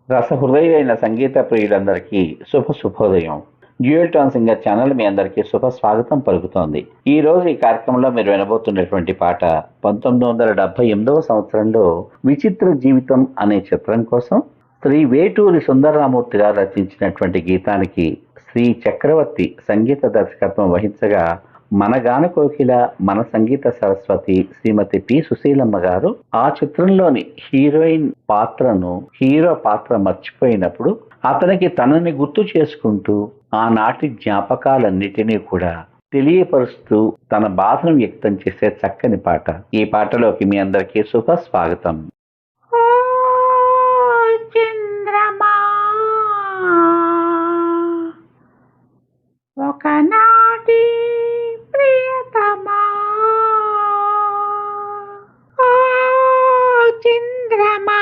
రసహృదయులైన సంగీత ప్రియులందరికీ శుభోదయం. Dual tone singer channel మీ అందరికీ శుభ స్వాగతం పలుకుతోంది. ఈ రోజు ఈ కార్యక్రమంలో మీరు వినబోతున్నటువంటి పాట 1978వ సంవత్సరంలో విచిత్ర జీవితం అనే చిత్రం కోసం శ్రీ వేటూరి సుందరరామూర్తి గారు రచించినటువంటి గీతానికి శ్రీ చక్రవర్తి సంగీత దర్శకత్వం వహించగా మన గాన కోకిల మన సంగీత సరస్వతి శ్రీమతి పి సుశీలమ్మ గారు ఆ చిత్రంలోని హీరో పాత్ర మర్చిపోయినప్పుడు అతనికి తనని గుర్తు చేసుకుంటూ ఆనాటి జ్ఞాపకాలన్నిటినీ కూడా తెలియపరుస్తూ తన బాధను వ్యక్తం చేసే చక్కని పాట. ఈ పాటలోకి మీ అందరికీ శుభ స్వాగతం. ఒకనాటి ప్రియతమా, ఓ చంద్రమా,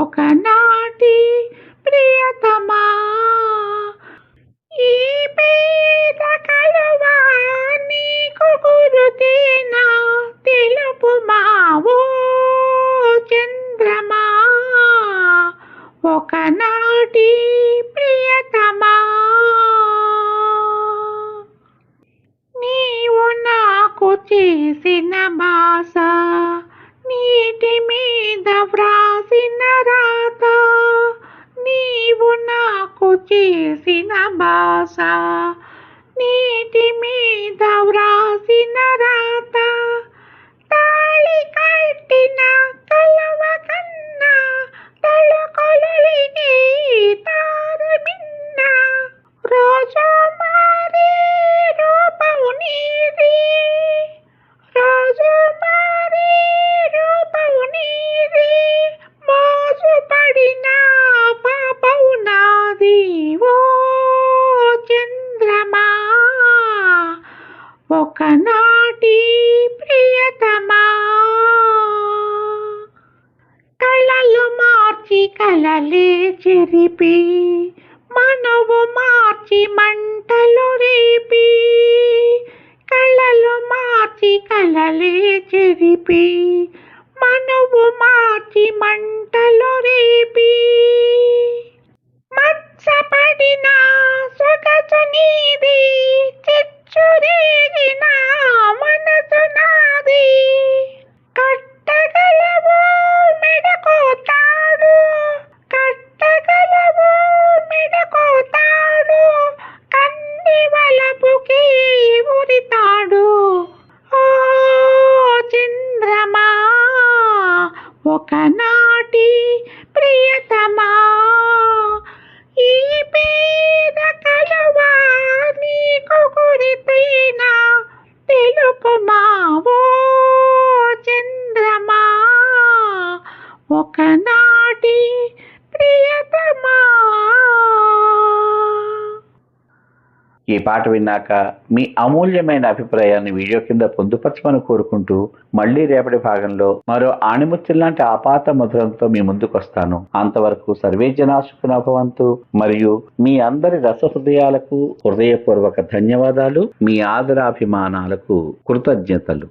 ఒకనాటి ప్రియతమా, ఈ పేద కలువా నీకు గురుతేనా తెలుపుమా, ఓ చంద్రమా, ఒకనాటి ప్రియతమా, చేసిన భాష నీటి మీద వ్రాసిన రాత, నీవు నాకు చేసిన భాష నీటి మీద వ్రాసిన రాత, తాళి కట్టిన కలవ కన్నా తళుకొలిగే తారమిన్న, రోజు మారే రూపము నీది, రోజు మారే రూపము నీది, మోజు పడిన పాపము నాది, ఓ చంద్రమా, ఒకనాటి ప్రియతమా, కళలు మార్చి కలలే చెరిపి మనవు మార్చి మంటలు రేపి, కళలు మార్చి కలలే చెరిపి మనవు మార్చి మంటలు రేపి, మత్సపడిన సొగసు నీది, చిచ్చురేగిన మనసు నాది, కట్టగలవు మెడకోతాడు, కట్టగలవు మెడకోతాడు, కన్ని వలపుకి ఉరితాడు, ఓ చంద్రమా, ఒకనాటి ప్రియతమా, ఈ పేద కలువా నీకు గురితేనా తెలుపుమా, ఓ చంద్రమా, ఒకనాటి ప్రియతమా. ఈ పాట విన్నాక మీ అమూల్యమైన అభిప్రాయాన్ని వీడియో కింద పొందుపరచమని కోరుకుంటూ మళ్ళీ రేపటి భాగంలో మరో ఆణిముత్యం లాంటి ఆపాత మధురంతో మీ ముందుకు వస్తాను. అంతవరకు సర్వే జనా సుఖినో భవంతు. మరియు మీ అందరి రసహృదయాలకు హృదయపూర్వక ధన్యవాదాలు. మీ ఆదరాభిమానాలకు కృతజ్ఞతలు.